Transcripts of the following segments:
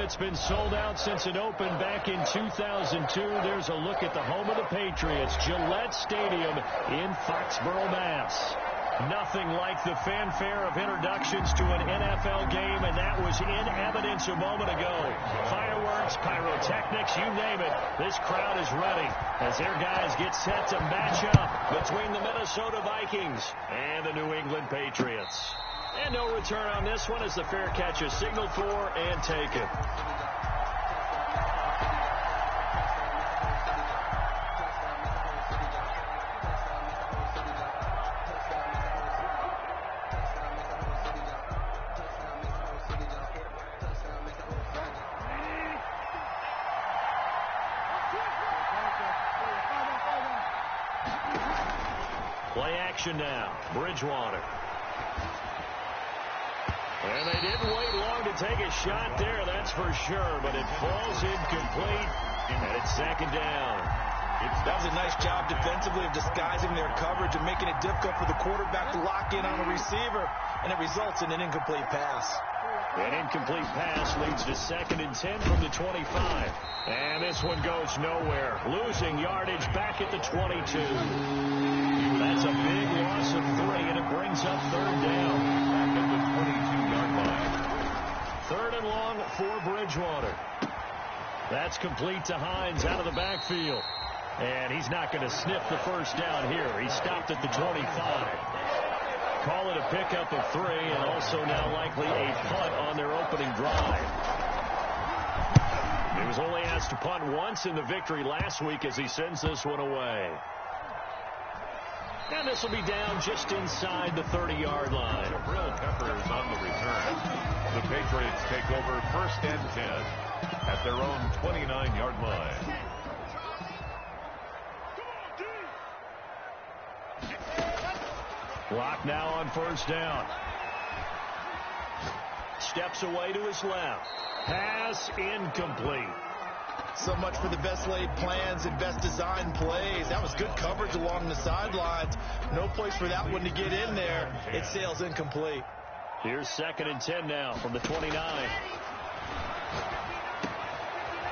that's been sold out since it opened back in 2002. There's a look at the home of the Patriots, Gillette Stadium in Foxborough, Mass. Nothing like the fanfare of introductions to an NFL game, and that was in evidence a moment ago. Fireworks, pyrotechnics, you name it. This crowd is ready as their guys get set to match up between the Minnesota Vikings and the New England Patriots. And no return on this one as the fair catch is signaled for and taken. Play action now. Bridgewater. And they didn't wait long to take a shot there, that's for sure, but it falls incomplete, and it's second down. That was a nice job defensively of disguising their coverage and making it difficult for the quarterback to lock in on a receiver, and it results in an incomplete pass. An incomplete pass leads to 2nd and 10 from the 25. And this one goes nowhere. Losing yardage back at the 22. That's a big loss of 3, and it brings up 3rd down. Back at the 22-yard line. 3rd and long for Bridgewater. That's complete to Hines out of the backfield. And he's not going to sniff the first down here. He stopped at the 25. Call it a pickup of 3, and also now likely a punt on their opening drive. He was only asked to punt once in the victory last week as he sends this one away. And this will be down just inside the 30-yard line. Jabril Peppers on the return. The Patriots take over 1st and 10 at their own 29-yard line. Clock now on 1st down. Steps away to his left. Pass incomplete. So much for the best laid plans and best designed plays. That was good coverage along the sidelines. No place for that one to get in there. It sails incomplete. Here's 2nd and 10 now from the 29.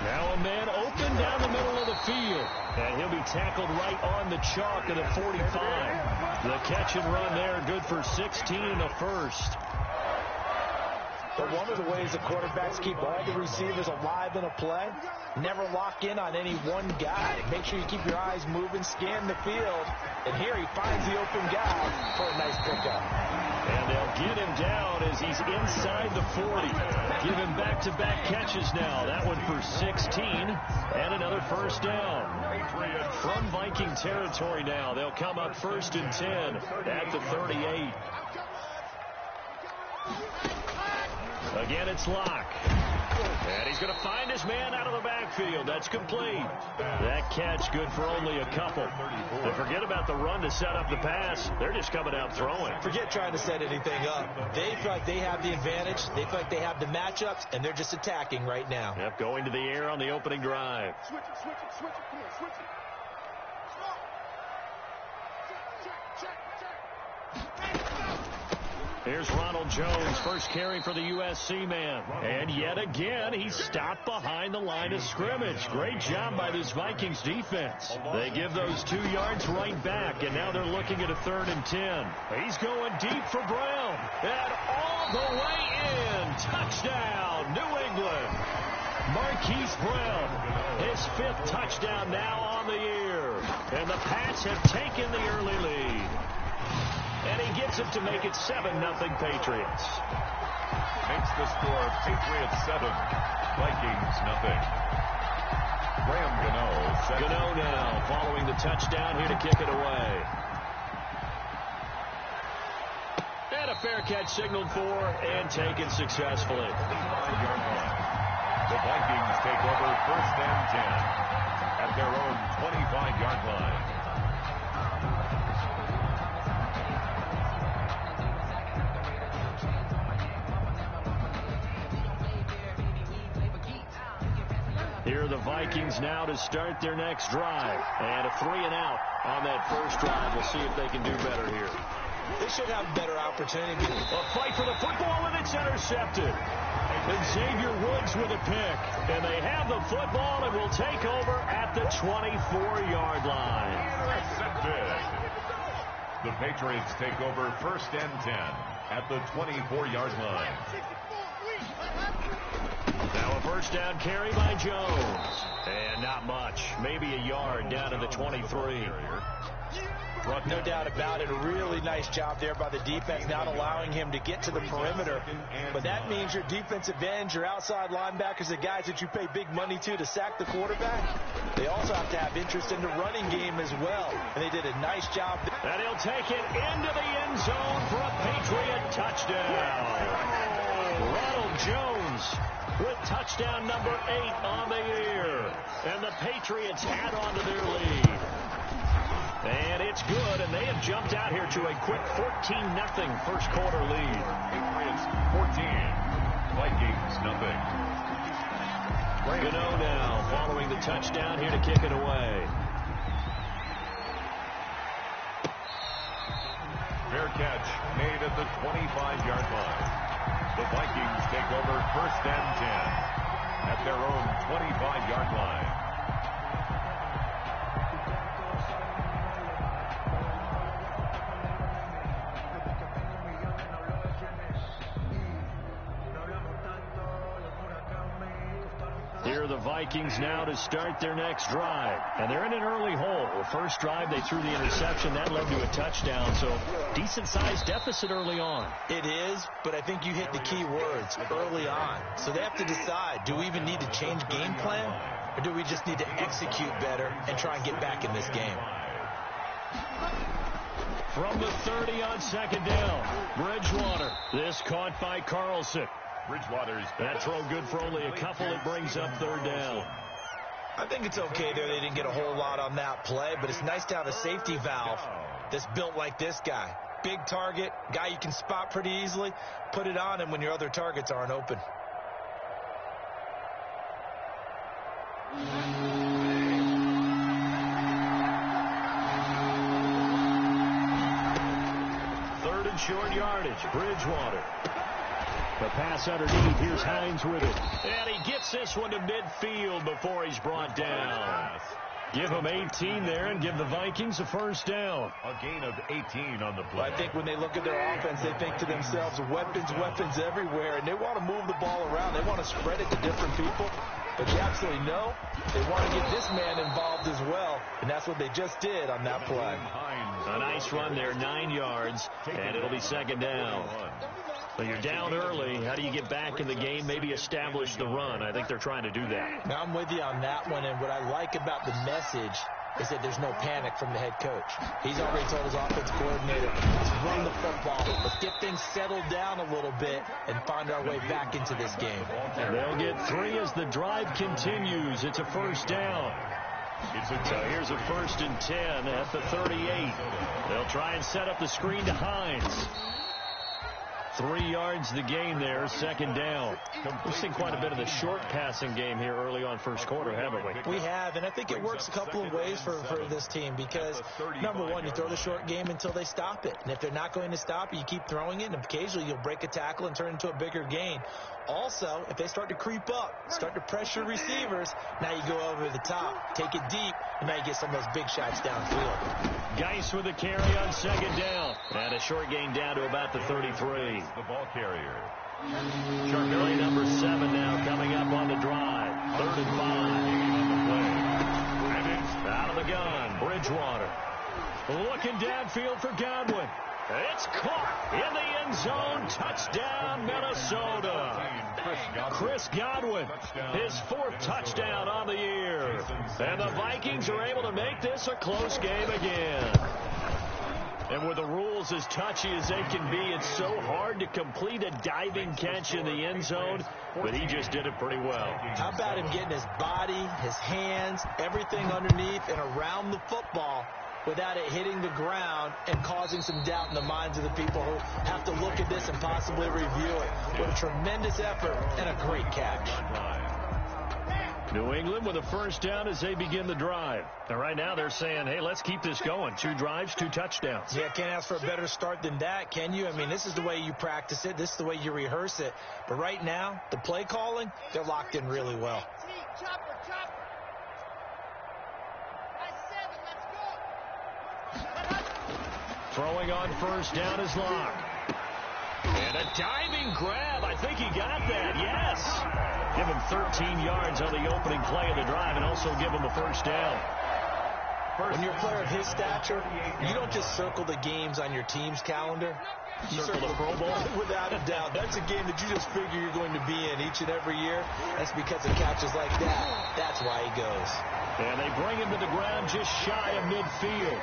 Now a man open down the middle of the field. And he'll be tackled right on the chalk at the 45. The catch and run there, good for 16 and a first. But one of the ways the quarterbacks keep all the receivers alive in a play, never lock in on any one guy. Make sure you keep your eyes moving, scan the field. And here he finds the open guy for a nice pickup. And they'll get him down as he's inside the 40. Give him back-to-back catches now. That one for 16 and another first down. From Viking territory now. They'll come up 1st and 10 at the 38. Again, it's Locke. And he's going to find his man out of the backfield. That's complete. That catch good for only a couple. And forget about the run to set up the pass. They're just coming out throwing. Forget trying to set anything up. They feel like they have the advantage. They feel like they have the matchups, and they're just attacking right now. Yep, going to the air on the opening drive. Switch it. Come on, switch it. Here's Ronald Jones, first carry for the USC man. And yet again, he's stopped behind the line of scrimmage. Great job by this Vikings defense. They give those 2 yards right back, and now they're looking at a 3rd and 10. He's going deep for Brown. And all the way in. Touchdown, New England. Marquise Brown, his 5th touchdown now on the year. And the Pats have taken the early lead. And he gets it to make it 7-0 Patriots. Makes the score Patriots 7, Vikings 0. Graham Gano. Gano now following the touchdown here to kick it away. And a fair catch signaled for and taken successfully. 25-yard line. The Vikings take over 1st and 10 at their own 25-yard line. Here are the Vikings now to start their next drive. And a 3-and-out on that first drive. We'll see if they can do better here. They should have a better opportunity. A fight for the football, and it's intercepted. Xavier Woods with a pick. And they have the football and will take over at the 24-yard line. The Patriots take over first and 10 at the 24-yard line. Now a first down carry by Jones. And not much. Maybe a yard down to the 23. No doubt about it. A really nice job there by the defense, not allowing him to get to the perimeter. But that means your defensive ends, your outside linebackers, the guys that you pay big money to sack the quarterback, they also have to have interest in the running game as well. And they did a nice job. And he'll take it into the end zone for a Patriot touchdown. Ronald Jones with touchdown number 8 on the year. And the Patriots add on to their lead. And it's good, and they have jumped out here to a quick 14-0 first quarter lead. Patriots 14, Vikings nothing. Gano now following the touchdown here to kick it away. Fair catch made at the 25-yard line. The Vikings take over first and 10 at their own 25-yard line. Here are the Vikings now to start their next drive. And they're in an early hole. The first drive, they threw the interception. That led to a touchdown. So decent-sized deficit early on. It is, but I think you hit the key words, early on. So they have to decide, do we even need to change game plan? Or do we just need to execute better and try and get back in this game? From the 30 on second down, Bridgewater. This caught by Carlson. Bridgewater's that throw good for only a couple. It brings up third down. I think it's okay there. They didn't get a whole lot on that play, but it's nice to have a safety valve that's built like this guy. Big target, guy you can spot pretty easily. Put it on him when your other targets aren't open. Third and short yardage, Bridgewater. The pass underneath. Here's Hines with it. And he gets this one to midfield before he's brought down. Give him 18 there and give the Vikings a first down. A gain of 18 on the play. I think when they look at their offense, they think to themselves, weapons everywhere, and they want to move the ball around. They want to spread it to different people. But you absolutely know they want to get this man involved as well, and that's what they just did on that play. A nice run there, 9 yards, and it'll be second down. So you're down early. How do you get back in the game? Maybe establish the run. I think they're trying to do that. Now, I'm with you on that one, and what I like about the message is that there's no panic from the head coach. He's already told his offense coordinator, let's run the football. Let's get things settled down a little bit and find our way back into this game. And they'll get 3 as the drive continues. It's a first down. So here's a first and 10 at the 38. They'll try and set up the screen to Hines. 3 yards the gain there, second down. We've seen quite a bit of the short passing game here early on first quarter, haven't we? We have, and I think it works a couple of ways for this team because, number one, you throw the short game until they stop it. And if they're not going to stop it, you keep throwing it, and occasionally you'll break a tackle and turn it into a bigger gain. Also, if they start to creep up, start to pressure receivers, now you go over the top, take it deep, and now you get some of those big shots downfield. Geis with a carry on second down. And a short gain down to about the 33. The ball carrier. Play number 7 now coming up on the drive. 3rd and 5 on the play. And it's out of the gun. Bridgewater looking downfield for Godwin. It's caught in the end zone. Touchdown, Minnesota. Chris Godwin, his 4th touchdown on the year. And the Vikings are able to make this a close game again. And with the rules as touchy as they can be, it's so hard to complete a diving catch in the end zone, but he just did it pretty well. How about him getting his body, his hands, everything underneath and around the football without it hitting the ground and causing some doubt in the minds of the people who have to look at this and possibly review it. What a tremendous effort and a great catch. New England with a first down as they begin the drive. And right now they're saying, hey, let's keep this going. 2 drives, 2 touchdowns. Yeah, can't ask for a better start than that, can you? I mean, this is the way you practice it. This is the way you rehearse it. But right now, the play calling, they're locked in really well. Throwing on first down is Locke. And a diving grab. I think he got that. Yes. Give him 13 yards on the opening play of the drive and also give him the first down. When you're a player of his stature, you don't just circle the games on your team's calendar. You circle the Pro Bowl? Without a doubt. That's a game that you just figure you're going to be in each and every year. That's because of catches like that. That's why he goes. And they bring him to the ground just shy of midfield.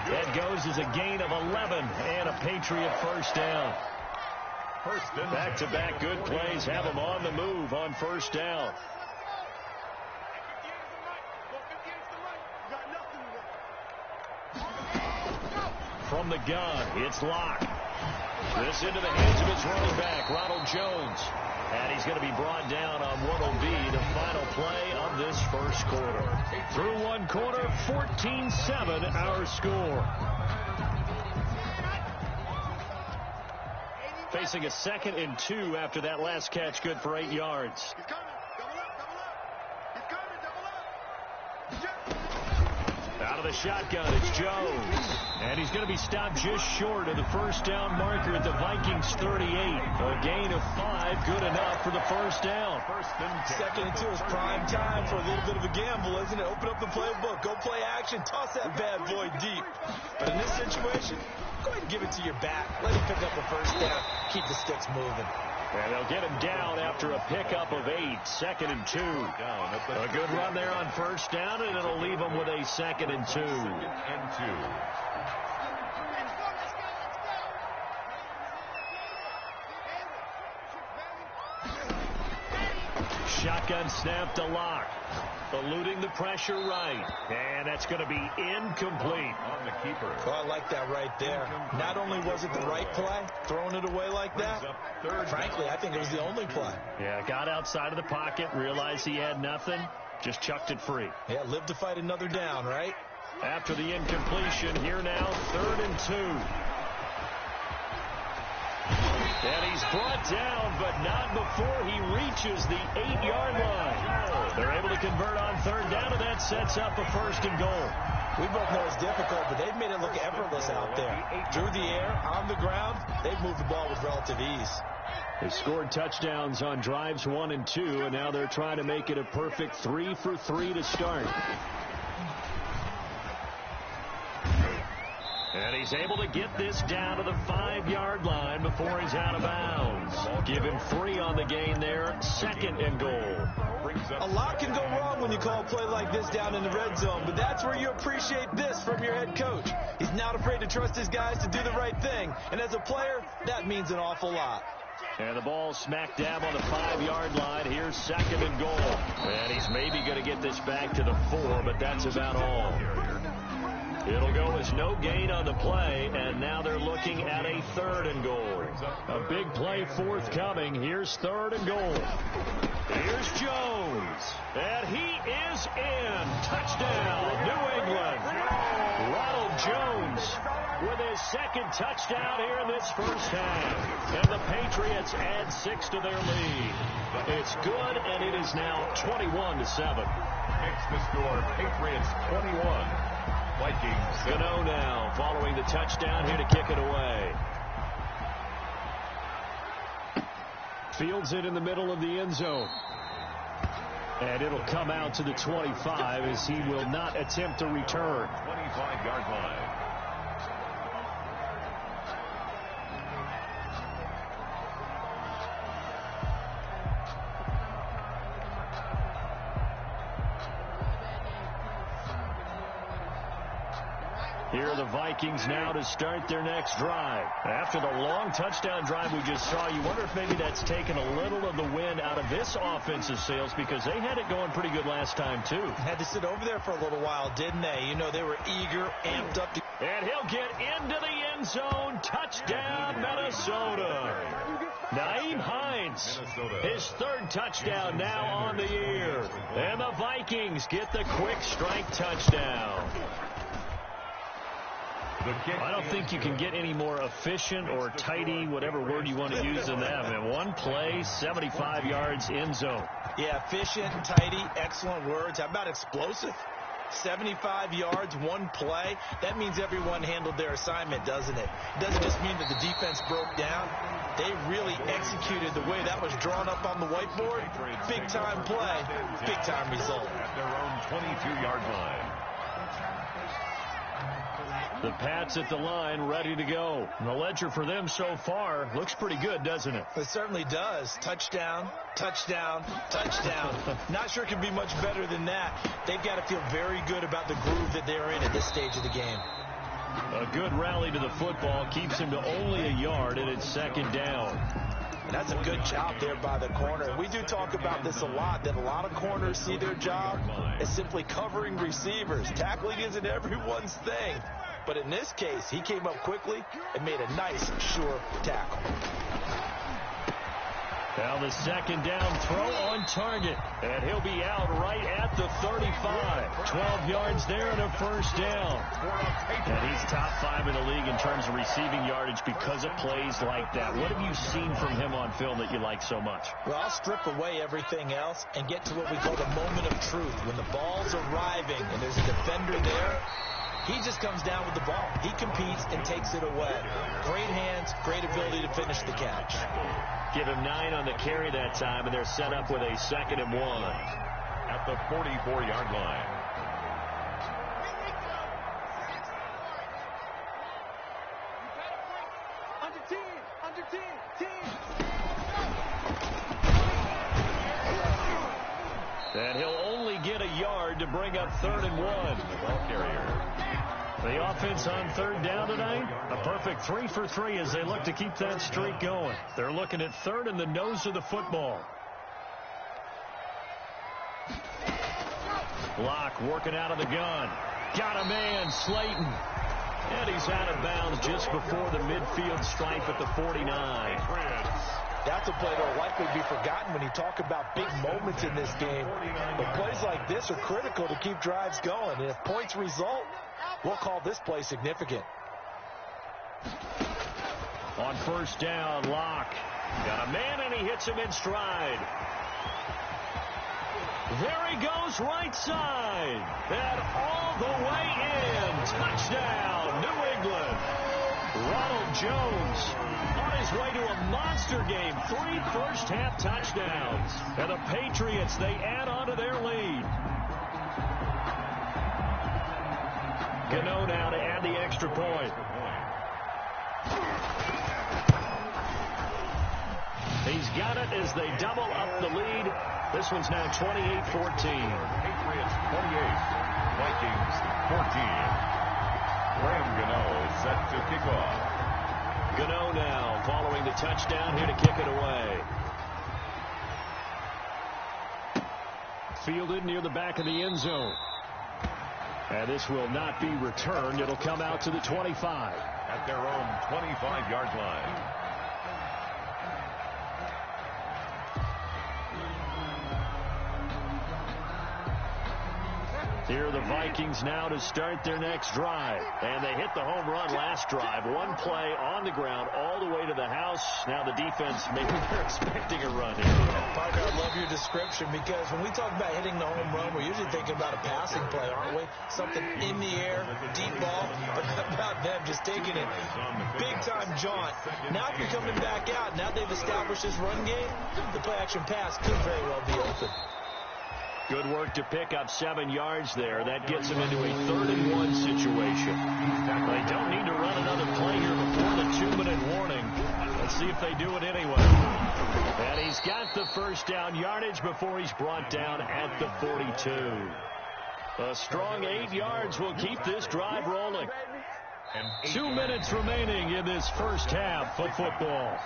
That goes as a gain of 11 and a Patriot first down. Back-to-back good plays have them on the move on first down. From the gun, it's Locke. This into the hands of his running back, Ronald Jones. And he's going to be brought down on what will be the final play of this first quarter. Through one quarter, 14-7 our score. Facing a 2nd and 2 after that last catch, good for 8 yards. Out of the shotgun, it's Jones. And he's going to be stopped just short of the first down marker at the Vikings 38. A gain of 5, good enough for the first down. 2nd and 2 is prime time for a little bit of a gamble, isn't it? Open up the playbook, go play action, toss that bad boy deep. But in this situation, go ahead and give it to your back. Let him pick up a first down. Keep the sticks moving. And they'll get him down after a pickup of 8. 2nd and 2. A good run there on first down, and it'll leave them with a 2nd and 2. Shotgun snap to Locke. Eluding the pressure right. And that's going to be incomplete. On the keeper. Oh, I like that right there. Not only was it the right play, throwing it away like that, frankly, I think it was the only play. Yeah, got outside of the pocket, realized he had nothing, just chucked it free. Yeah, live to fight another down, right? After the incompletion, here now, 3rd and 2. And he's brought down, but not before he reaches the 8-yard line. They're able to convert on 3rd down, and that sets up a 1st and goal. We both know it's difficult, but they've made it look effortless out there. Through the air, on the ground, they've moved the ball with relative ease. They scored touchdowns on drives 1 and 2, and now they're trying to make it a perfect 3 for 3 to start. And he's able to get this down to the 5-yard line before he's out of bounds. Give him 3 on the gain there. 2nd and goal. A lot can go wrong when you call a play like this down in the red zone, but that's where you appreciate this from your head coach. He's not afraid to trust his guys to do the right thing, and as a player, that means an awful lot. And the ball smack dab on the 5-yard line. Here's 2nd and goal. And he's maybe going to get this back to the 4, but that's about all. It'll go as no gain on the play, and now they're looking at a 3rd and goal. A big play forthcoming. Here's 3rd and goal. Here's Jones, and he is in. Touchdown, New England. Ronald Jones with his 2nd touchdown here in this first half. And the Patriots add 6 to their lead. It's good, and it is now 21-7. Makes the score Patriots 21. Vikings. Gano now following the touchdown here to kick it away. Fields it in the middle of the end zone. And it'll come out to the 25 as he will not attempt to return. 25-yard line. Here are the Vikings now to start their next drive. After the long touchdown drive we just saw, you wonder if maybe that's taken a little of the wind out of this offense's sails, because they had it going pretty good last time, too. Had to sit over there for a little while, didn't they? You know, they were eager, amped up. And he'll get into the end zone. Touchdown, Minnesota. Nyheim Hines, his third touchdown now on the year. And the Vikings get the quick strike touchdown. I don't think you can get any more efficient or tidy, whatever word you want to use in that. And one play, 75 yards end zone. Yeah, efficient, tidy, excellent words. How about explosive? 75 yards, one play. That means everyone handled their assignment, doesn't it? It doesn't just mean that the defense broke down. They really executed the way that was drawn up on the whiteboard. Big-time play, big-time result. At their own 22-yard line. The Pats at the line, ready to go. The ledger for them so far looks pretty good, doesn't it? It certainly does. Touchdown, touchdown, touchdown. Not sure it can be much better than that. They've got to feel very good about the groove that they're in at this stage of the game. A good rally to the football keeps him to only a yard, and it's second down. And that's a good job there by the corner. We do talk about this a lot, that a lot of corners see their job as simply covering receivers. Tackling isn't everyone's thing. But in this case, he came up quickly and made a nice, sure tackle. Now the second down throw on target. And he'll be out right at the 35. 12 yards there and a first down. And he's top 5 in the league in terms of receiving yardage because of plays like that. What have you seen from him on film that you like so much? Well, I'll strip away everything else and get to what we call the moment of truth. When the ball's arriving and there's a defender there, he just comes down with the ball. He competes and takes it away. Great hands, great ability to finish the catch. Give him 9 on the carry that time, and they're set up with a 2nd and 1. At the 44-yard line. Under 10. And he'll only get a yard to bring up 3rd and 1. The ball carrier. The offense on 3rd down tonight, a perfect 3 for 3 as they look to keep that streak going. They're looking at 3rd and the nose of the football. Block working out of the gun. Got a man, Slayton. And he's out of bounds just before the midfield stripe at the 49. That's a play that will likely be forgotten when you talk about big moments in this game. But plays like this are critical to keep drives going. And if points result, we'll call this play significant. On 1st down, Locke. Got a man, and he hits him in stride. There he goes, right side. And all the way in. Touchdown, New England. Ronald Jones on his way to a monster game. 3 first-half touchdowns. And the Patriots, they add on to their lead. Gano now to add the extra point. He's got it as they double up the lead. This one's now 28-14. Patriots 28, Vikings 14. Graham Gano is set to kick off. Gano now following the touchdown here to kick it away. Fielded near the back of the end zone. And this will not be returned. It'll come out to the 25. At their own 25-yard line. Here are the Vikings now to start their next drive. And they hit the home run last drive. One play on the ground all the way to the house. Now the defense, maybe they're expecting a run here. Parker, I love your description because when we talk about hitting the home run, we're usually thinking about a passing play, aren't we? Something in the air, deep ball. But how about them just taking it big-time jaunt. Now if you're coming back out, now they've established this run game, the play-action pass could very well be open. Good work to pick up 7 yards there. That gets them into a 3rd and 1 situation. They don't need to run another play here before the 2-minute warning. Let's see if they do it anyway. And he's got the first down yardage before he's brought down at the 42. A strong 8 yards will keep this drive rolling. 2 minutes remaining in this first half of football.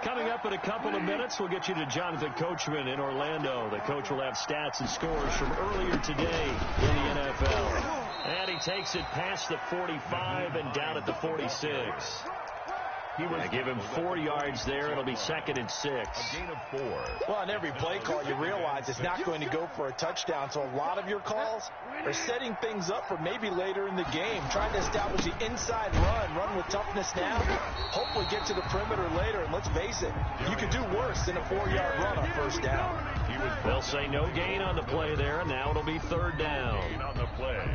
Coming up in a couple of minutes, we'll get you to Jonathan Coachman in Orlando. The coach will have stats and scores from earlier today in the NFL. And he takes it past the 45 and down at the 46. They give him 4 yards there. It'll be 2nd and 6. A gain of 4. Well, on every play call, you realize it's not going to go for a touchdown. So a lot of your calls are setting things up for maybe later in the game, trying to establish the inside run with toughness now, hopefully get to the perimeter later. And let's face it, you could do worse than a 4-yard run on first down. They'll say no gain on the play there, and now it'll be 3rd down. Gain on the play,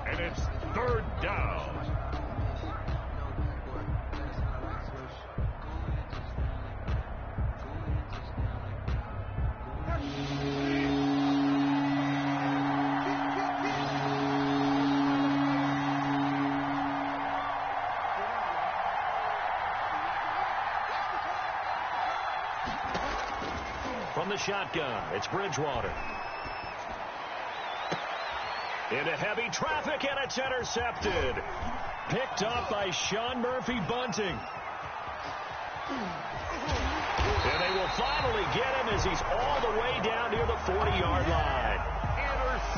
and it's 3rd down. From the shotgun, it's Bridgewater. Into heavy traffic, and it's intercepted. Picked up by Sean Murphy Bunting. And they will finally get him as he's all the way down near the 40-yard line.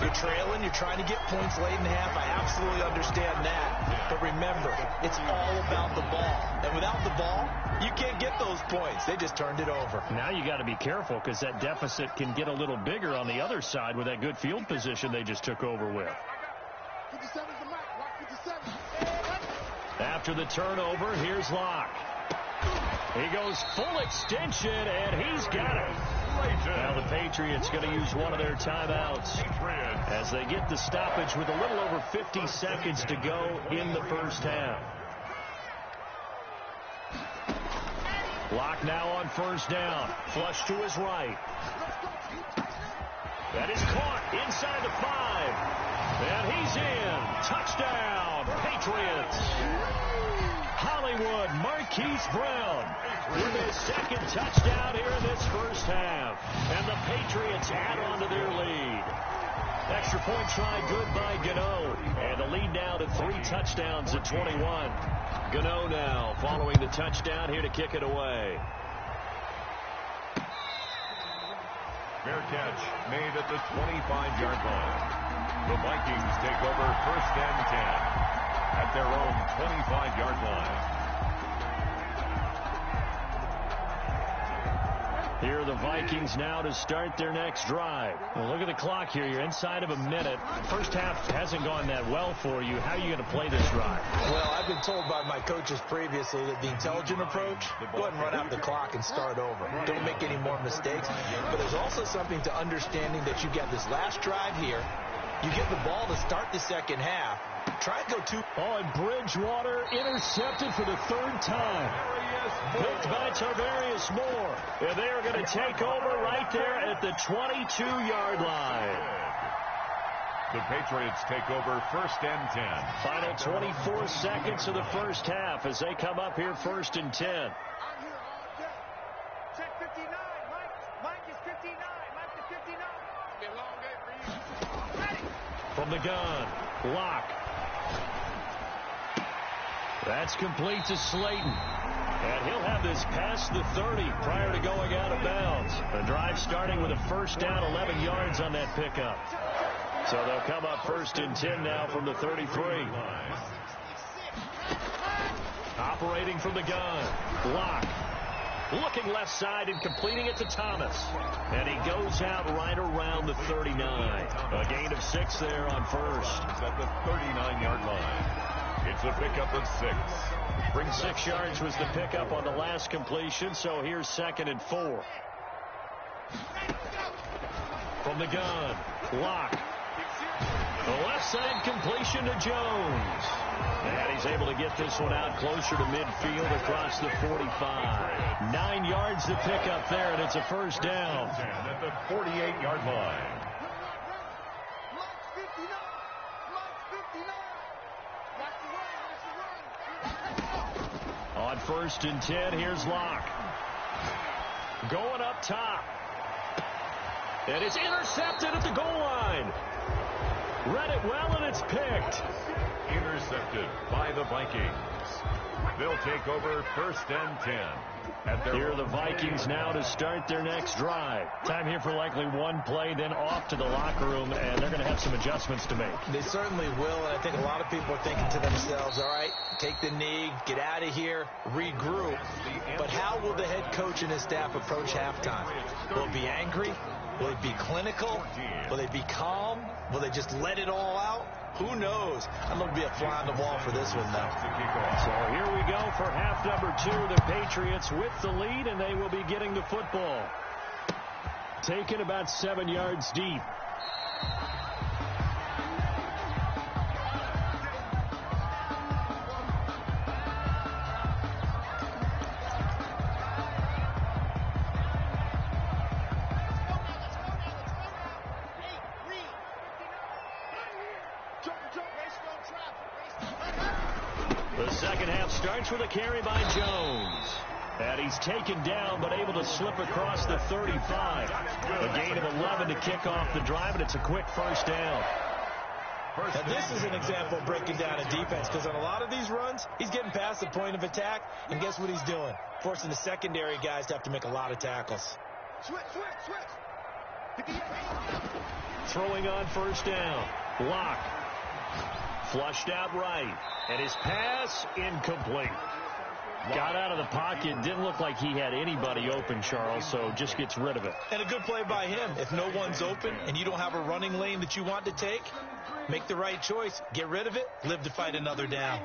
You're trailing, you're trying to get points late in the half. I absolutely understand that. But remember, it's all about the ball. And without the ball, you can't get those points. They just turned it over. Now you got to be careful because that deficit can get a little bigger on the other side with that good field position they just took over with. After the turnover, here's Locke. He goes full extension, and he's got it. Now the Patriots going to use one of their timeouts as they get the stoppage with a little over 50 seconds to go in the first half. Locke now on first down. Flush to his right. That is caught inside the 5. And he's in. Touchdown, Patriots. Hollywood Marquise Brown with his 2nd touchdown here in this first half. And the Patriots add on to their lead. Extra point try good by Gano. And the lead now to 3 touchdowns at 21. Gano now following the touchdown here to kick it away. Fair catch made at the 25-yard line. The Vikings take over 1st and 10 at their own 25-yard line. Here are the Vikings now to start their next drive. Well, look at the clock here. You're inside of a minute. First half hasn't gone that well for you. How are you going to play this drive? Well, I've been told by my coaches previously that the intelligent approach, go ahead and run out the clock and start over. Don't make any more mistakes. But there's also something to understanding that you get this last drive here. You get the ball to start the second half. Try and go 2. Oh, and Bridgewater intercepted for the 3rd time. Picked by Tarvarius Moore. And they are going to take over right there at the 22-yard line. The Patriots take over 1st and 10. Final 24 seconds of the first half as they come up here 1st and 10. I'm here all day. Check 59. Mike is 59. Mike is 59. It'll be a long day for you. Ready. From the gun, Locke. That's complete to Slayton. And he'll have this past the 30 prior to going out of bounds. The drive starting with a first down, 11 yards on that pickup. So they'll come up 1st and 10 now from the 33. Operating from the gun, Locke. Looking left side and completing it to Thomas. And he goes out right around the 39. A gain of 6 there on first. At the 39-yard line. It's a pickup of 6. Bring 6 yards was the pickup on the last completion, so here's 2nd and 4. From the gun, Locke. The left side completion to Jones. And he's able to get this one out closer to midfield across the 45. 9 yards to pick up there, and it's a first down. At the 48-yard line. On 1st and 10, here's Locke. Going up top. And it's intercepted at the goal line. Read it well, and it's picked. Intercepted by the Vikings. They'll take over 1st and 10. Here are the Vikings now to start their next drive. Time here for likely one play, then off to the locker room, and they're going to have some adjustments to make. They certainly will, and I think a lot of people are thinking to themselves, all right, take the knee, get out of here, regroup. But how will the head coach and his staff approach halftime? Will it be angry? Will it be clinical? Will they be calm? Will they just let it all out? Who knows? I'm going to be a fly on the wall for this one, though. So here we go for half number 2. The Patriots with the lead, and they will be getting the football. Taken about 7 yards deep. The second half starts with a carry by Jones. And he's taken down, but able to slip across the 35. A gain of 11 to kick off the drive, and it's a quick first down. Now, this is an example of breaking down a defense, because on a lot of these runs, he's getting past the point of attack, and guess what he's doing? Forcing the secondary guys to have to make a lot of tackles. Throwing on first down. Block. Flushed out right. And his pass incomplete. Got out of the pocket. Didn't look like he had anybody open, Charles, so just gets rid of it. And a good play by him. If no one's open and you don't have a running lane that you want to take, make the right choice. Get rid of it. Live to fight another down.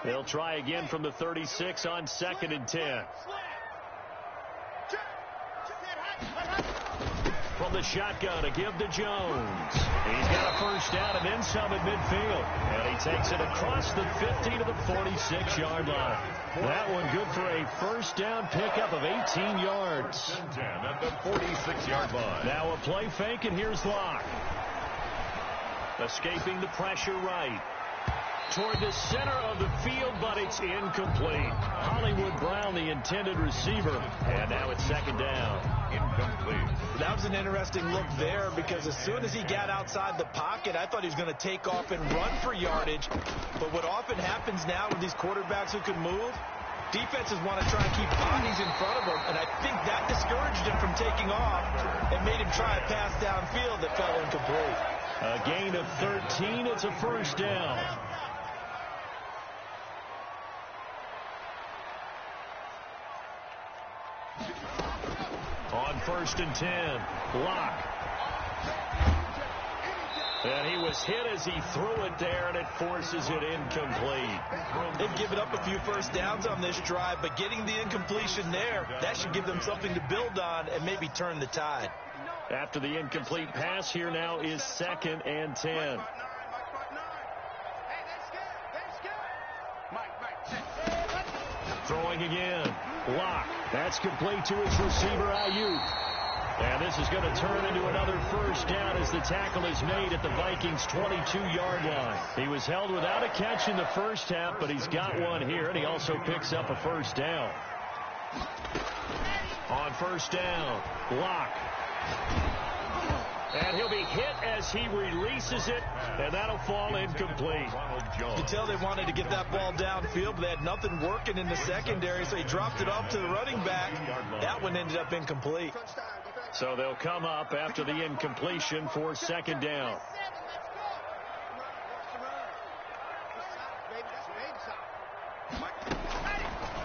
They'll try again from the 36 on 2nd and 10. From the shotgun, a give to Jones. He's got a first down and then some at midfield. And he takes it across the 50 to the 46-yard line. That one good for a first down pickup of 18 yards. 10 at the 46-yard line. Now a play fake, and here's Locke. Escaping the pressure right. Toward the center of the field, but it's incomplete. Hollywood Brown, the intended receiver. And now it's 2nd down. Incomplete. That was an interesting look there, because as soon as he got outside the pocket, I thought he was going to take off and run for yardage. But what often happens now with these quarterbacks who can move, defenses want to try and keep bodies in front of them, and I think that discouraged him from taking off and made him try a pass downfield that fell incomplete. A gain of 13. It's a first down. On 1st and 10, Locke. And he was hit as he threw it there, and it forces it incomplete. They've given up a few first downs on this drive, but getting the incompletion there, that should give them something to build on and maybe turn the tide. After the incomplete pass, here now is 2nd and 10. Throwing again. Locke. That's complete to his receiver, Ayuk. And this is going to turn into another first down as the tackle is made at the Vikings' 22-yard line. He was held without a catch in the first half, but he's got one here, and he also picks up a first down. On first down, Locke. And he'll be hit as he releases it, and that'll fall incomplete. You can tell they wanted to get that ball downfield, but they had nothing working in the secondary, so he dropped it off to the running back. That one ended up incomplete. So they'll come up after the incompletion for 2nd down.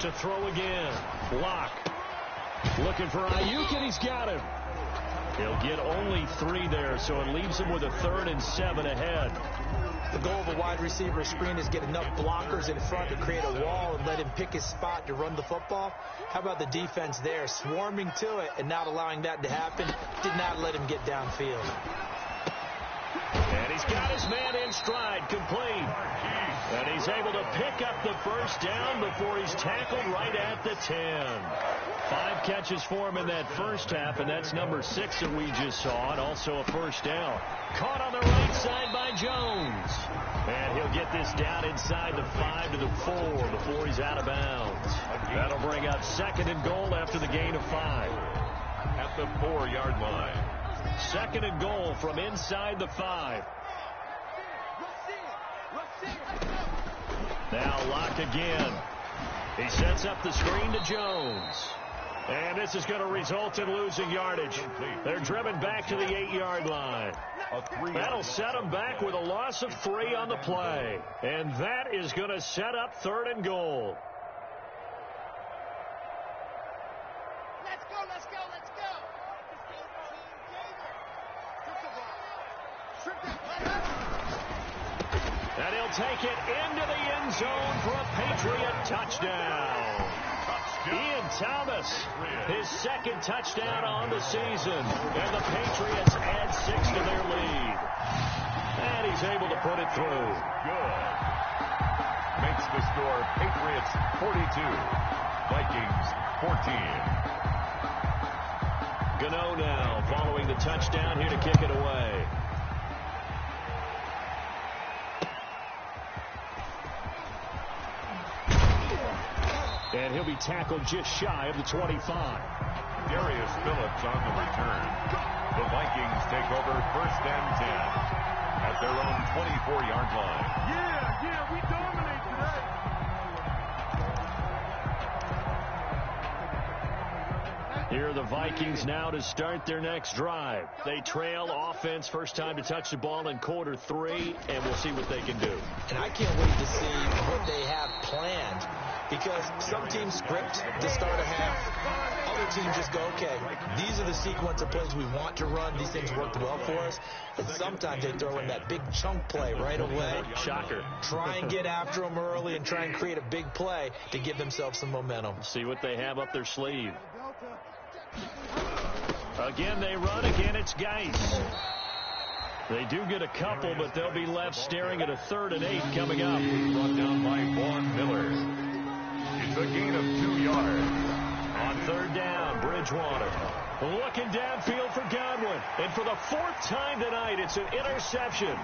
To throw again. Locke. Looking for Ayuk, and he's got him. He'll get only 3 there, so it leaves him with a 3rd and 7 ahead. The goal of a wide receiver screen is get enough blockers in front to create a wall and let him pick his spot to run the football. How about the defense there, swarming to it and not allowing that to happen? Did not let him get downfield. And he's got his man in stride, complete. And he's able to pick up the first down before he's tackled right at the 10. 5 catches for him in that first half, and that's number 6 that we just saw, and also a first down. Caught on the right side by Jones. And he'll get this down inside the 5 to the 4 before he's out of bounds. That'll bring up 2nd and goal after the gain of 5. at the 4-yard line. 2nd and goal from inside the 5. Now Locke again. He sets up the screen to Jones. And this is going to result in losing yardage. They're driven back to the 8-yard line. That'll set them back with a loss of 3 on the play. And that is going to set up 3rd and goal. Let's go, let's go, let's go. And he'll take it into the end zone for a Patriot touchdown. Ian Thomas, his 2nd touchdown on the season. And the Patriots add 6 to their lead. And he's able to put it through. Good. Makes the score Patriots 42, Vikings 14. Gano now following the touchdown here to kick it away. And he'll be tackled just shy of the 25. Darius Phillips on the return. The Vikings take over 1st and 10 at their own 24-yard line. Yeah, we dominate today. Here are the Vikings now to start their next drive. They trail offense, first time to touch the ball in quarter 3, and we'll see what they can do. And I can't wait to see what they have planned, because some teams script to start a half. Other teams just go, okay, these are the sequence of plays we want to run. These things worked well for us. And sometimes they throw in that big chunk play right away. Shocker. Try and get after them early and try and create a big play to give themselves some momentum. See what they have up their sleeve. Again, they run. Again, it's Geis. They do get a couple, but they'll be left staring at a 3rd and 8 coming up. Brought down by Vaughn Miller. It's a gain of 2 yards. On 3rd down, Bridgewater looking downfield for Godwin. And for the 4th time tonight, it's an interception.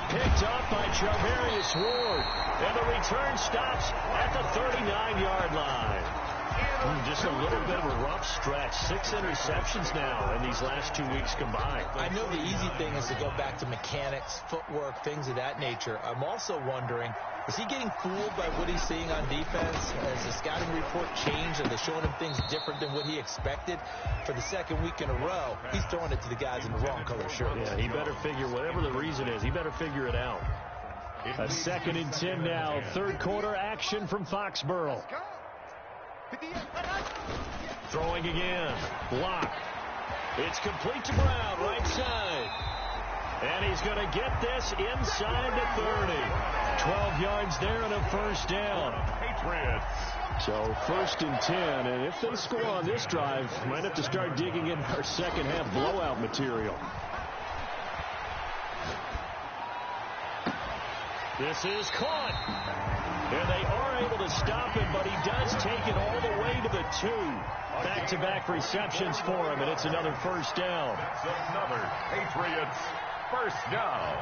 Picked up by Charvarius Ward. And the return stops at the 39-yard line. Just a little bit of a rough stretch. 6 interceptions now in these last 2 weeks combined. I know the easy thing is to go back to mechanics, footwork, things of that nature. I'm also wondering, is he getting fooled by what he's seeing on defense? Has the scouting report changed? Are they showing him things different than what he expected? For the 2nd week in a row, he's throwing it to the guys in the wrong color shirts. Yeah, he better figure, whatever the reason is, he better figure it out. A 2nd and 10 now. 3rd quarter action from Foxborough. Throwing again. Block. It's complete to Brown, right side. And he's going to get this inside the 30. 12 yards there and a 1st down. Patriots. So 1st and 10. And if they score on this drive, might have to start digging in our 2nd half blowout material. This is caught. And they are able to stop him, but he does take it all the way to the 2. Back-to-back receptions for him, and it's another 1st down. It's another Patriots 1st down.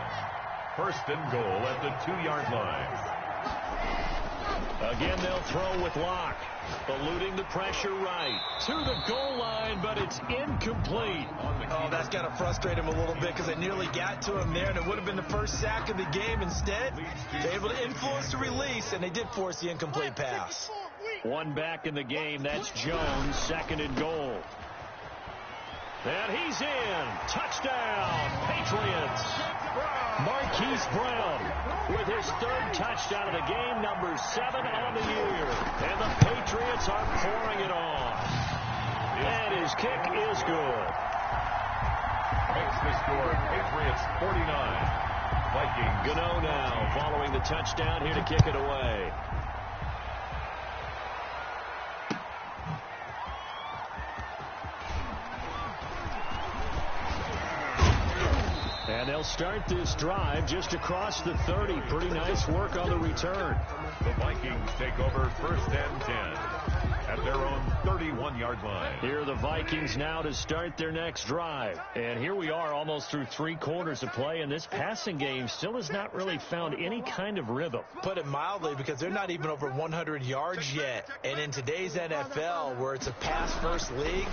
1st and goal at the 2-yard line. Again, they'll throw with Locke. Eluding the pressure right. To the goal line, but it's incomplete. Oh, that's got to frustrate him a little bit, because they nearly got to him there, and it would have been the first sack of the game. Instead, they were able to influence the release, and they did force the incomplete pass. One back in the game. That's Jones. 2nd and goal. And he's in. Touchdown, Patriots. Marquise Brown with his 3rd touchdown of the game, number 7 on the year. And the Patriots are pouring it on. And his kick is good. Makes the score Patriots 49. Vikings. Gano now following the touchdown here to kick it away. And they'll start this drive just across the 30. Pretty nice work on the return. The Vikings take over 1st and 10 at their own 31-yard line. Here are the Vikings now to start their next drive. And here we are almost through 3 quarters of play, and this passing game still has not really found any kind of rhythm. Put it mildly, because they're not even over 100 yards yet. And in today's NFL, where it's a pass-first league,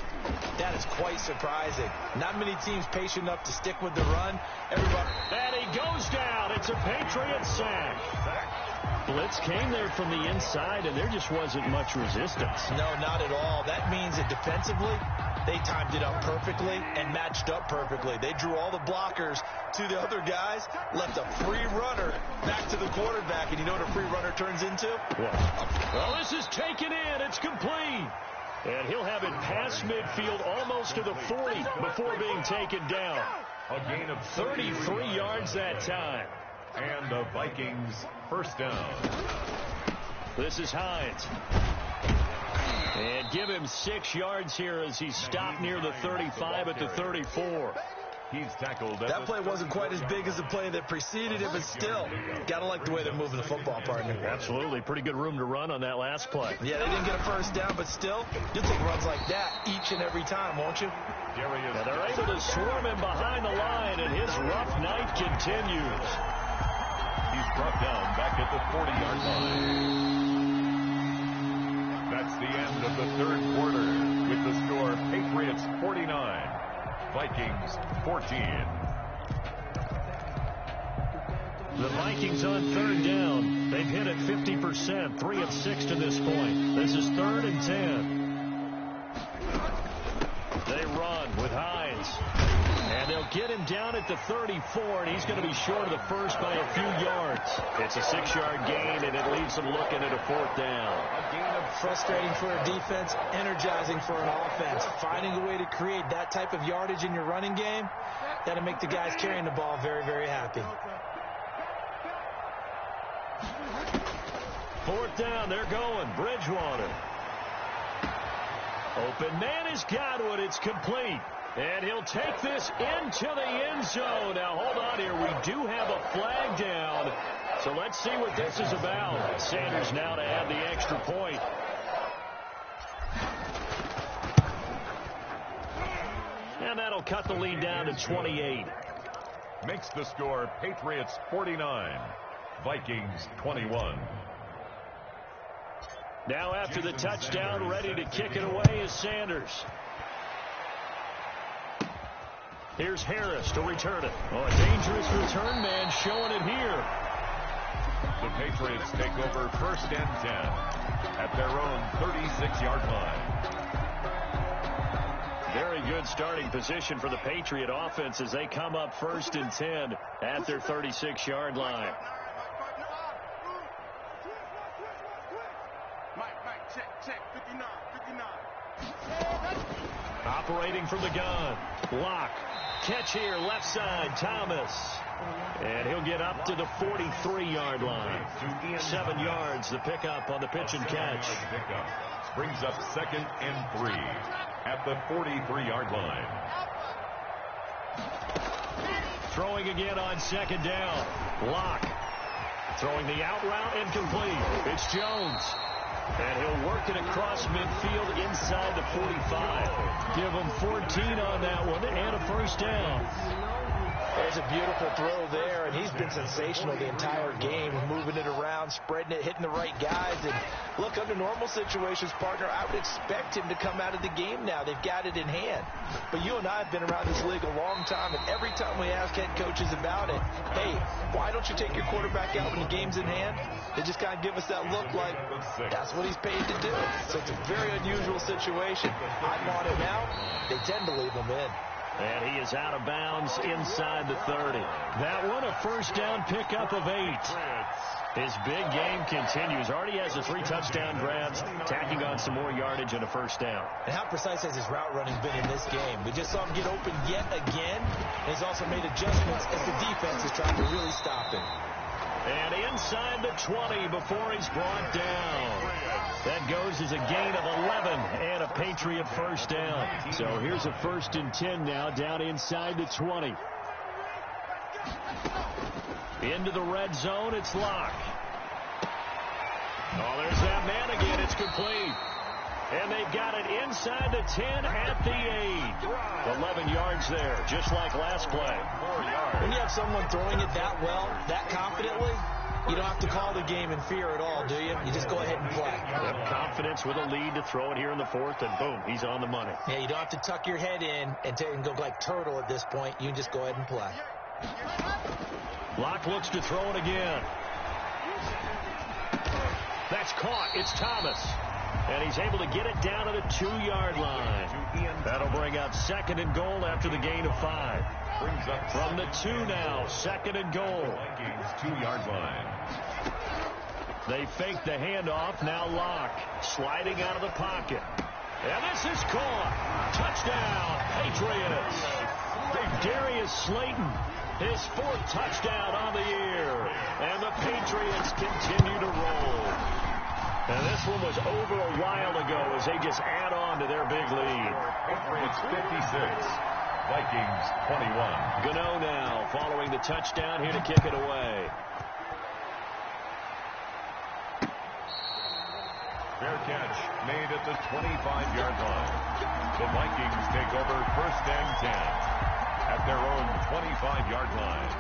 that is quite surprising. Not many teams patient enough to stick with the run. Everybody. And he goes down. It's a Patriot sack. Blitz came there from the inside, and there just wasn't much resistance. No, not at all. That means that defensively, they timed it up perfectly and matched up perfectly. They drew all the blockers to the other guys, left a free runner back to the quarterback, and you know what a free runner turns into? Well, this is taken in. It's complete. And he'll have it past midfield almost to the 40 before being taken down. A gain of 33 yards that time. And the Vikings first down. This is Hines. And give him 6 yards here as he's stopped near the 35 at the 34. He's tackled. That play wasn't quite as big as the play that preceded it, but still, got to like the way they're moving the football, partner. Absolutely. Pretty good room to run on that last play. Yeah, they didn't get a first down, but still, you'll take runs like that each and every time, won't you? And they're able to swarm him behind the line, and his rough night continues. He's brought down back at the 40-yard line. That's the end of the third quarter with the score Patriots 49, Vikings 14. The Vikings on third down. They've hit it 50%, 3 of 6 to this point. This is 3rd and 10. They run with Hines. And they'll get him down at the 34, and he's going to be short of the first by a few yards. It's a 6-yard gain, and it leaves them looking at a 4th down. A gain of frustrating for a defense, energizing for an offense. Finding a way to create that type of yardage in your running game, that'll make the guys carrying the ball very, very happy. 4th down, they're going. Bridgewater. Open man is Godwin. It's complete. And he'll take this into the end zone. Now, hold on here. We do have a flag down. So let's see what this is about. Sanders now to add the extra point. And that'll cut the lead down to 28. Makes the score Patriots 49, Vikings 21. Now after the touchdown, ready to kick it away is Sanders. Here's Harris to return it. Oh, a dangerous return man showing it here. The Patriots take over 1st and 10 at their own 36-yard line. Very good starting position for the Patriot offense as they come up 1st and 10 at their 36-yard line. Check, 59. Operating from the gun. Block. Catch here, left side, Thomas. And he'll get up to the 43-yard line. 7 yards, the pickup on the pitch and catch. Pickup brings up 2nd and 3 at the 43-yard line. Throwing again on 2nd down. Lock. Throwing the out route incomplete. It's Jones. And he'll work it across midfield inside the 45. Give him 14 on that one and a 1st down. There's a beautiful throw there, and he's been sensational the entire game, moving it around, spreading it, hitting the right guys. And look, under normal situations, partner, I would expect him to come out of the game now. They've got it in hand. But you and I have been around this league a long time, and every time we ask head coaches about it, hey, why don't you take your quarterback out when the game's in hand? They just kind of give us that look like that's what he's paid to do. So it's a very unusual situation. I want it now. They tend to leave him in. And he is out of bounds inside the 30. That one, a 1st down pickup of 8. His big game continues. Already has the 3 touchdown grabs, tacking on some more yardage and a 1st down. And how precise has his route running been in this game? We just saw him get open yet again. And he's also made adjustments as the defense is trying to really stop him. And inside the 20 before he's brought down. That goes as a gain of 11 and a Patriot 1st down. So here's a 1st and 10 now down inside the 20. Into the red zone, it's Locke. Oh, there's that man again. It's complete. And they've got it inside the 10 at the 8. 11 yards there, just like last play. 4 yards. When you have someone throwing it that well, that confidently, you don't have to call the game in fear at all, do you? You just go ahead and play. Yep, confidence with a lead to throw it here in the 4th, and boom, he's on the money. Yeah, you don't have to tuck your head in and go like turtle at this point. You can just go ahead and play. Locke looks to throw it again. That's caught. It's Thomas. And he's able to get it down to the 2-yard line. That'll bring up 2nd and goal after the gain of 5. Brings up from the 2 now, 2nd and goal. Vikings 2-yard line. They fake the handoff. Now Locke sliding out of the pocket. And this is caught. Touchdown, Patriots. Darius Slayton, his 4th touchdown on the year. And the Patriots continue to roll. And this one was over a while ago as they just add on to their big lead. Patriots 56. Vikings 21. Gano now following the touchdown here to kick it away. Fair catch made at the 25-yard line. The Vikings take over 1st and 10 at their own 25-yard line.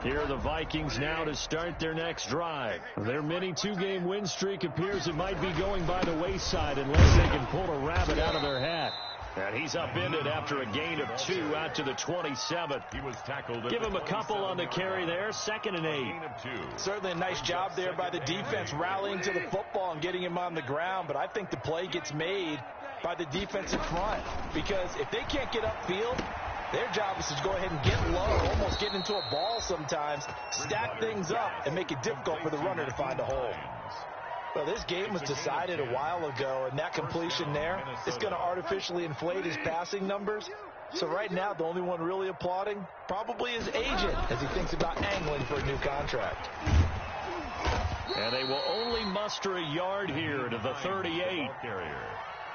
Here are the Vikings now to start their next drive. Their mini 2-game win streak appears it might be going by the wayside unless they can pull a rabbit out of their hat. And he's upended after a gain of 2 out to the 27. He was tackled. Give him a couple on the carry there. 2nd and 8. Certainly a nice job there by the defense rallying to the football and getting him on the ground. But I think the play gets made by the defensive front. Because if they can't get upfield, their job is to go ahead and get low, almost get into a ball sometimes, stack things up, and make it difficult for the runner to find a hole. Well, this game was decided a while ago, and that completion there is going to artificially inflate his passing numbers. So right now, the only one really applauding probably his agent as he thinks about angling for a new contract. And they will only muster a yard here to the 38.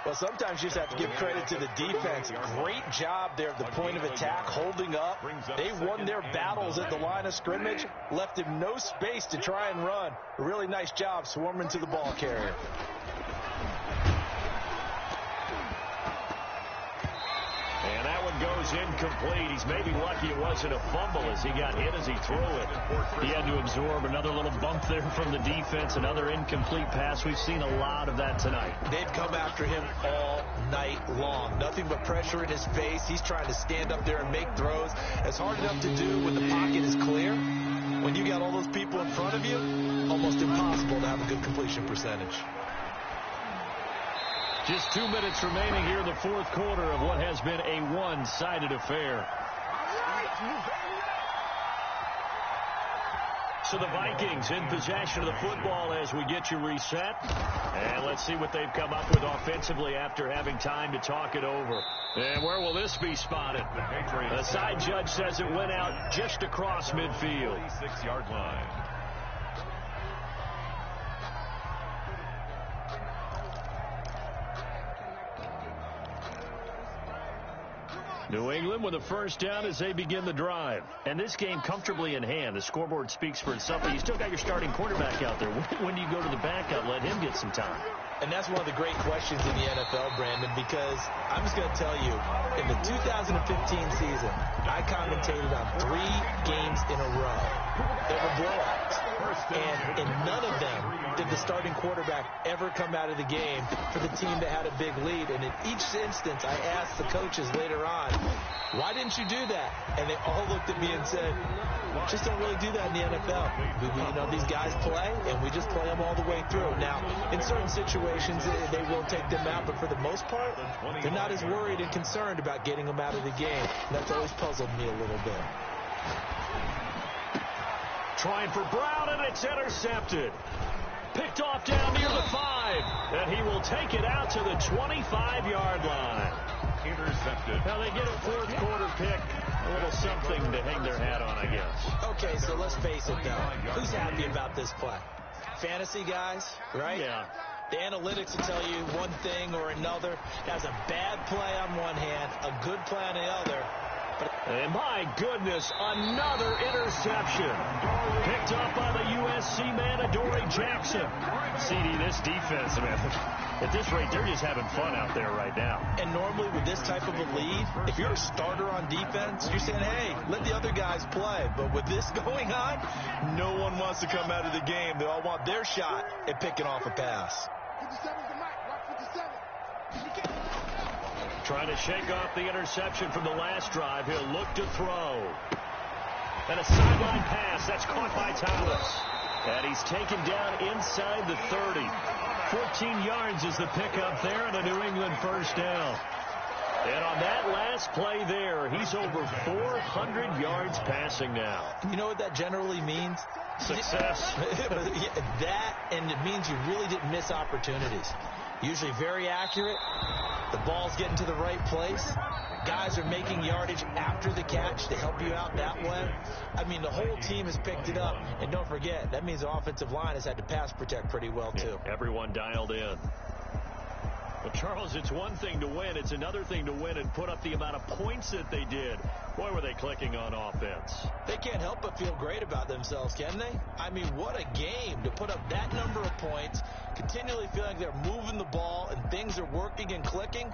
Well, sometimes you just have to give credit to the defense. Great job there at the point of attack, holding up. They won their battles at the line of scrimmage, left him no space to try and run. A really nice job swarming to the ball carrier. And that one goes incomplete. He's maybe lucky it wasn't a fumble as he got hit as he threw it. He had to absorb another little bump there from the defense, another incomplete pass. We've seen a lot of that tonight. They've come after him all night long. Nothing but pressure in his face. He's trying to stand up there and make throws. It's hard enough to do when the pocket is clear. When you got all those people in front of you, almost impossible to have a good completion percentage. Just 2 minutes remaining here in the 4th quarter of what has been a one-sided affair. So the Vikings in possession of the football as we get you reset. And let's see what they've come up with offensively after having time to talk it over. And where will this be spotted? The side judge says it went out just across midfield. 36-yard line. New England with a first down as they begin the drive. And this game comfortably in hand. The scoreboard speaks for itself. But you still got your starting quarterback out there. When do you go to the backup? Let him get some time. And that's one of the great questions in the NFL, Brandon, because I'm just going to tell you, in the 2015 season, I commentated on 3 games in a row that were blowouts. And in none of them did the starting quarterback ever come out of the game for the team that had a big lead. And in each instance, I asked the coaches later on, why didn't you do that? And they all looked at me and said, just don't really do that in the NFL. These guys play, and we just play them all the way through. Now, in certain situations, they will take them out, but for the most part, they're not as worried and concerned about getting them out of the game. And that's always puzzled me a little bit. Trying for Brown, and it's intercepted. Picked off down near the 5, and he will take it out to the 25-yard line. Intercepted. Now they get a 4th quarter pick. A little something to hang their hat on, I guess. Okay, so let's face it, though. Who's happy about this play? Fantasy guys, right? Yeah. The analytics will tell you one thing or another. That's a bad play on one hand, a good play on the other. And my goodness, another interception. Picked up by the USC man, Adoree Jackson. CD, this defense, man, at this rate, they're just having fun out there right now. And normally with this type of a lead, if you're a starter on defense, you're saying, hey, let the other guys play. But with this going on, no one wants to come out of the game. They all want their shot at picking off a pass. 57's the mic. Watch 57. Trying to shake off the interception from the last drive. He'll look to throw. And a sideline pass. That's caught by Thomas. And he's taken down inside the 30. 14 yards is the pickup there and a New England first down. And on that last play there, he's over 400 yards passing now. You know what that generally means? Success. That, and it means you really didn't miss opportunities. Usually very accurate. The ball's getting to the right place. Guys are making yardage after the catch to help you out that way. I mean, the whole team has picked it up. And don't forget, that means the offensive line has had to pass protect pretty well, too. Yeah, everyone dialed in. But, Charles, it's one thing to win. It's another thing to win and put up the amount of points that they did. Boy, were they clicking on offense. They can't help but feel great about themselves, can they? I mean, what a game to put up that number of points, continually feeling like they're moving the ball and things are working and clicking.